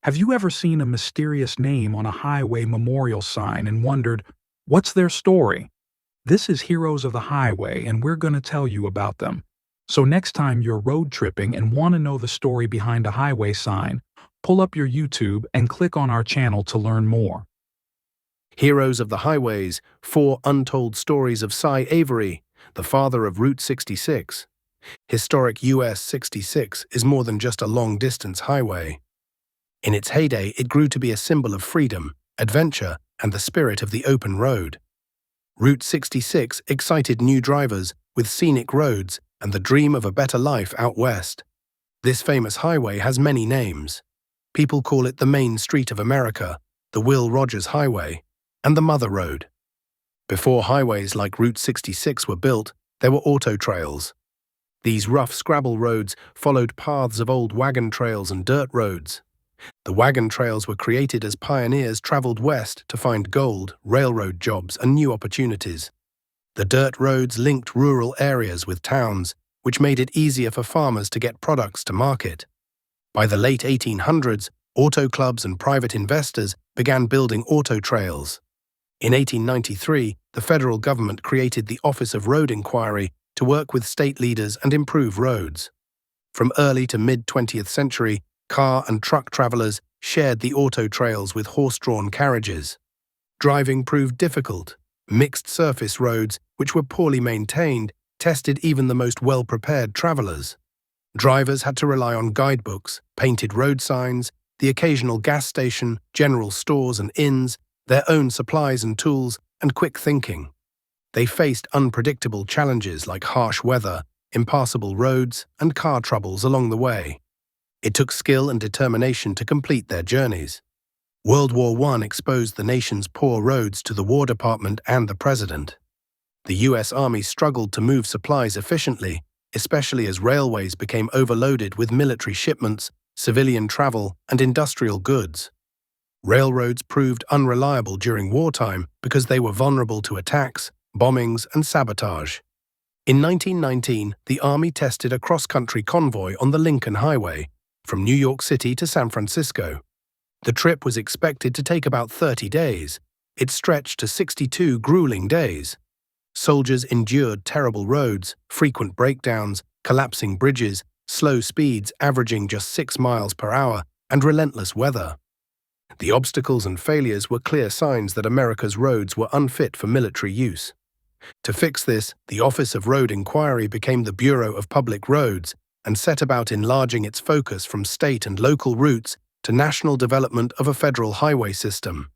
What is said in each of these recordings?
Have you ever seen a mysterious name on a highway memorial sign and wondered, what's their story? This is Heroes of the Highway, and we're going to tell you about them. So next time you're road tripping and want to know the story behind a highway sign, pull up your YouTube and click on our channel to learn more. Heroes of the Highways, 4 Untold Stories of Cy Avery, the father of Route 66. Historic US 66 is more than just a long-distance highway. In its heyday, it grew to be a symbol of freedom, adventure, and the spirit of the open road. Route 66 excited new drivers with scenic roads and the dream of a better life out west. This famous highway has many names. People call it the Main Street of America, the Will Rogers Highway, and the Mother Road. Before highways like Route 66 were built, there were auto trails. These rough scrabble roads followed paths of old wagon trails and dirt roads. The wagon trails were created as pioneers traveled west to find gold, railroad jobs, and new opportunities. The dirt roads linked rural areas with towns, which made it easier for farmers to get products to market. By the late 1800s, auto clubs and private investors began building auto trails. In 1893, the federal government created the Office of Road Inquiry to work with state leaders and improve roads. From early to mid-20th century, car and truck travelers shared the auto trails with horse-drawn carriages. Driving proved difficult. Mixed surface roads, which were poorly maintained, tested even the most well-prepared travelers. Drivers had to rely on guidebooks, painted road signs, the occasional gas station, general stores and inns, their own supplies and tools, and quick thinking. They faced unpredictable challenges like harsh weather, impassable roads, and car troubles along the way. It took skill and determination to complete their journeys. World War I exposed the nation's poor roads to the War Department and the President. The U.S. Army struggled to move supplies efficiently, especially as railways became overloaded with military shipments, civilian travel, and industrial goods. Railroads proved unreliable during wartime because they were vulnerable to attacks, bombings, and sabotage. In 1919, the Army tested a cross-country convoy on the Lincoln Highway, from New York City to San Francisco. The trip was expected to take about 30 days. It stretched to 62 grueling days. Soldiers endured terrible roads, frequent breakdowns, collapsing bridges, slow speeds averaging just 6 miles per hour, and relentless weather. The obstacles and failures were clear signs that America's roads were unfit for military use. To fix this, the Office of Road Inquiry became the Bureau of Public Roads and set about enlarging its focus from state and local routes to national development of a federal highway system.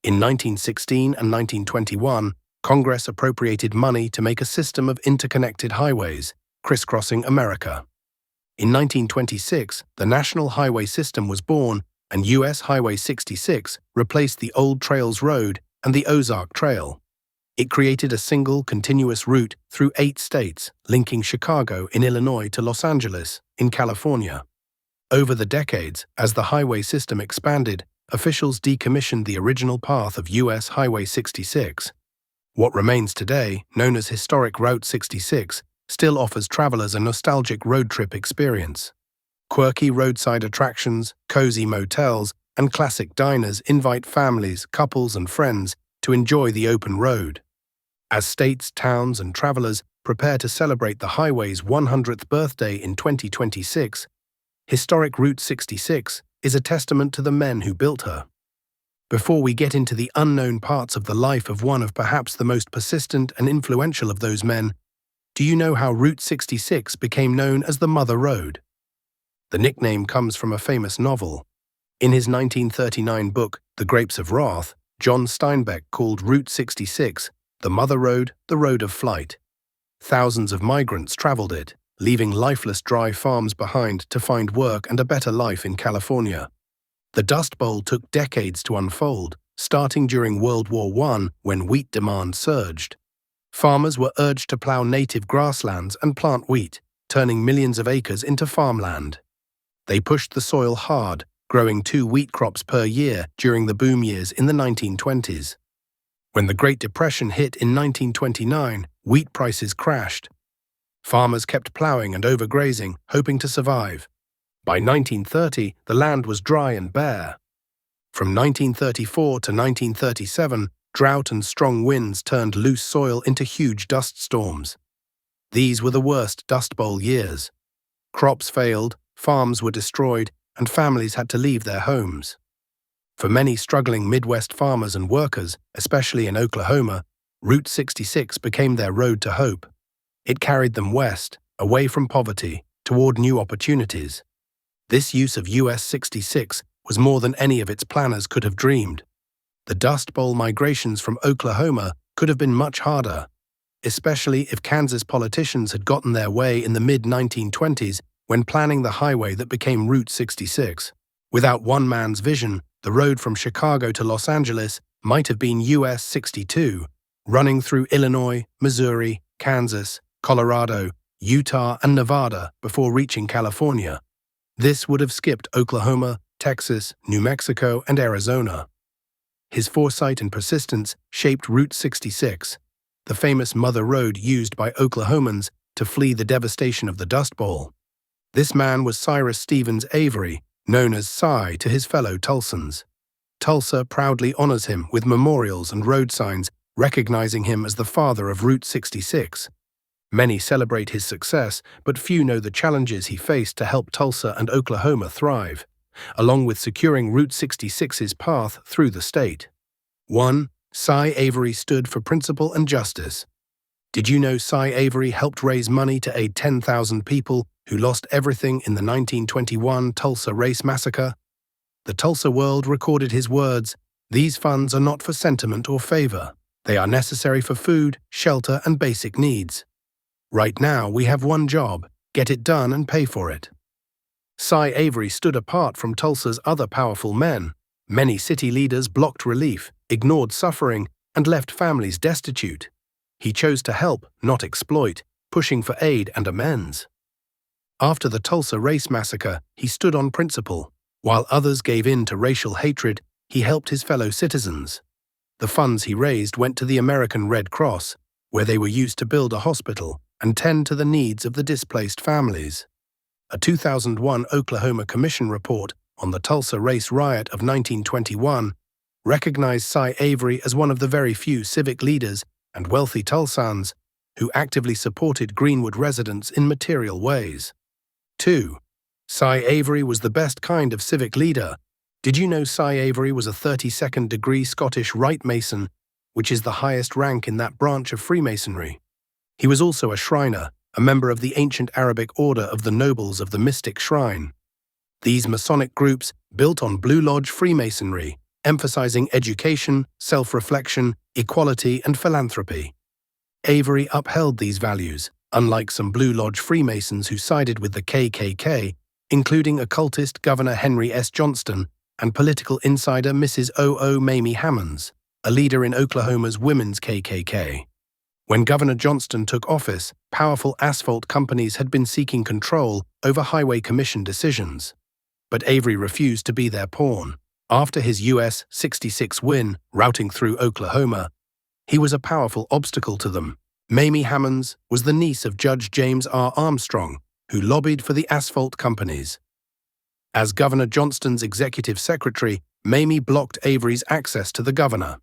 In 1916 and 1921, Congress appropriated money to make a system of interconnected highways, crisscrossing America. In 1926, the National Highway System was born, and US Highway 66 replaced the Old Trails Road and the Ozark Trail. It created a single, continuous route through 8 states, linking Chicago in Illinois to Los Angeles in California. Over the decades, as the highway system expanded, officials decommissioned the original path of US Highway 66. What remains today, known as Historic Route 66, still offers travelers a nostalgic road trip experience. Quirky roadside attractions, cozy motels, and classic diners invite families, couples, and friends to enjoy the open road. As states, towns, and travelers prepare to celebrate the highway's 100th birthday in 2026, Historic Route 66 is a testament to the men who built her. Before we get into the unknown parts of the life of one of perhaps the most persistent and influential of those men, do you know how Route 66 became known as the Mother Road? The nickname comes from a famous novel. In his 1939 book, The Grapes of Wrath, John Steinbeck called Route 66 the Mother Road, the Road of Flight. Thousands of migrants traveled it, leaving lifeless dry farms behind to find work and a better life in California. The Dust Bowl took decades to unfold, starting during World War I when wheat demand surged. Farmers were urged to plow native grasslands and plant wheat, turning millions of acres into farmland. They pushed the soil hard, growing 2 wheat crops per year during the boom years in the 1920s. When the Great Depression hit in 1929, wheat prices crashed. Farmers kept plowing and overgrazing, hoping to survive. By 1930, the land was dry and bare. From 1934 to 1937, drought and strong winds turned loose soil into huge dust storms. These were the worst Dust Bowl years. Crops failed, farms were destroyed, and families had to leave their homes. For many struggling Midwest farmers and workers, especially in Oklahoma, Route 66 became their road to hope. It carried them west, away from poverty, toward new opportunities. This use of US 66 was more than any of its planners could have dreamed. The Dust Bowl migrations from Oklahoma could have been much harder, especially if Kansas politicians had gotten their way in the mid-1920s when planning the highway that became Route 66. Without one man's vision, the road from Chicago to Los Angeles might have been US 62, running through Illinois, Missouri, Kansas, Colorado, Utah, and Nevada before reaching California. This would have skipped Oklahoma, Texas, New Mexico, and Arizona. His foresight and persistence shaped Route 66, the famous mother road used by Oklahomans to flee the devastation of the Dust Bowl. This man was Cyrus Avery, known as Cy to his fellow Tulsans. Tulsa proudly honors him with memorials and road signs recognizing him as the father of Route 66. Many celebrate his success, but few know the challenges he faced to help Tulsa and Oklahoma thrive, along with securing Route 66's path through the state. 1. Cy Avery stood for principle and justice. Did you know Cy Avery helped raise money to aid 10,000 people who lost everything in the 1921 Tulsa race massacre? The Tulsa World recorded his words, "These funds are not for sentiment or favor. They are necessary for food, shelter, and basic needs. Right now, we have one job: get it done and pay for it." Cy Avery stood apart from Tulsa's other powerful men. Many city leaders blocked relief, ignored suffering, and left families destitute. He chose to help, not exploit, pushing for aid and amends. After the Tulsa race massacre, he stood on principle. While others gave in to racial hatred, he helped his fellow citizens. The funds he raised went to the American Red Cross, where they were used to build a hospital and tend to the needs of the displaced families. A 2001 Oklahoma Commission report on the Tulsa race riot of 1921 recognized Cy Avery as one of the very few civic leaders and wealthy Tulsans who actively supported Greenwood residents in material ways. 2. Cy Avery was the best kind of civic leader. Did you know Cy Avery was a 32nd degree Scottish Rite Mason, which is the highest rank in that branch of Freemasonry? He was also a Shriner, a member of the ancient Arabic order of the Nobles of the Mystic Shrine. These Masonic groups built on Blue Lodge Freemasonry, emphasizing education, self-reflection, equality, and philanthropy. Avery upheld these values, unlike some Blue Lodge Freemasons who sided with the KKK, including occultist Governor Henry S. Johnston and political insider Mrs. O.O. Mamie Hammonds, a leader in Oklahoma's women's KKK. When Governor Johnston took office, powerful asphalt companies had been seeking control over Highway Commission decisions. But Avery refused to be their pawn. After his US 66 win, routing through Oklahoma, he was a powerful obstacle to them. Mamie Hammonds was the niece of Judge James R. Armstrong, who lobbied for the asphalt companies. As Governor Johnston's executive secretary, Mamie blocked Avery's access to the governor.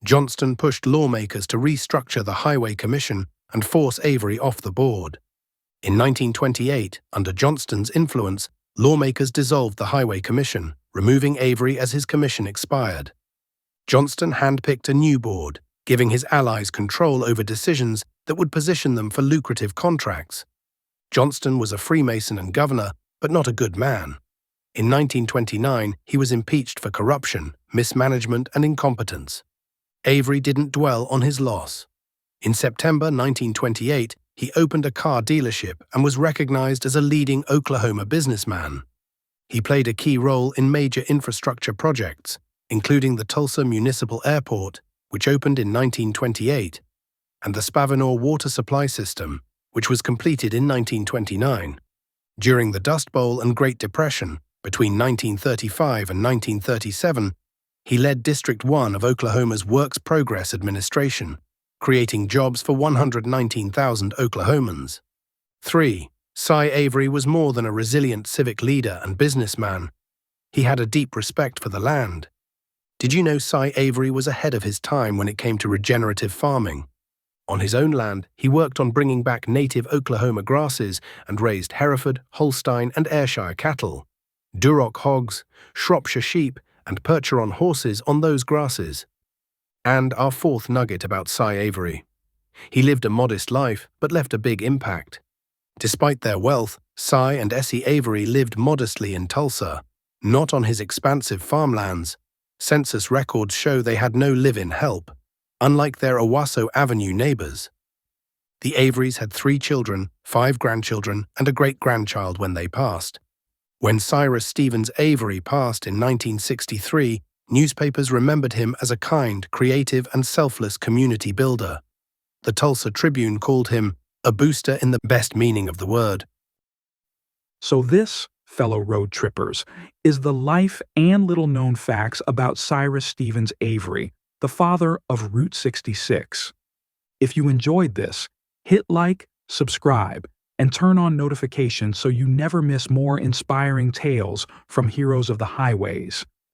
Johnston pushed lawmakers to restructure the Highway Commission and force Avery off the board. In 1928, under Johnston's influence, lawmakers dissolved the Highway Commission, removing Avery as his commission expired. Johnston handpicked a new board, giving his allies control over decisions that would position them for lucrative contracts. Johnston was a Freemason and governor, but not a good man. In 1929, he was impeached for corruption, mismanagement, and incompetence. Avery didn't dwell on his loss. In September 1928, he opened a car dealership and was recognized as a leading Oklahoma businessman. He played a key role in major infrastructure projects, including the Tulsa Municipal Airport, which opened in 1928, and the Spavinaw Water Supply System, which was completed in 1929. During the Dust Bowl and Great Depression, between 1935 and 1937, he led District 1 of Oklahoma's Works Progress Administration, creating jobs for 119,000 Oklahomans. 3. Cy Avery was more than a resilient civic leader and businessman. He had a deep respect for the land. Did you know Cy Avery was ahead of his time when it came to regenerative farming? On his own land, he worked on bringing back native Oklahoma grasses and raised Hereford, Holstein, and Ayrshire cattle, Duroc hogs, Shropshire sheep, and Percheron horses on those grasses. And our fourth nugget about Cy Avery. He lived a modest life, but left a big impact. Despite their wealth, Cy and Essie Avery lived modestly in Tulsa, not on his expansive farmlands. Census records show they had no live-in help, unlike their Owasso Avenue neighbors. The Averys had 3 children, 5 grandchildren, and a great-grandchild when they passed. When Cyrus Stevens Avery passed in 1963, newspapers remembered him as a kind, creative, and selfless community builder. The Tulsa Tribune called him a booster in the best meaning of the word. So this, fellow road trippers, is the life and little-known facts about Cyrus Stevens Avery, the father of Route 66. If you enjoyed this, hit like, subscribe, and turn on notifications so you never miss more inspiring tales from heroes of the highways.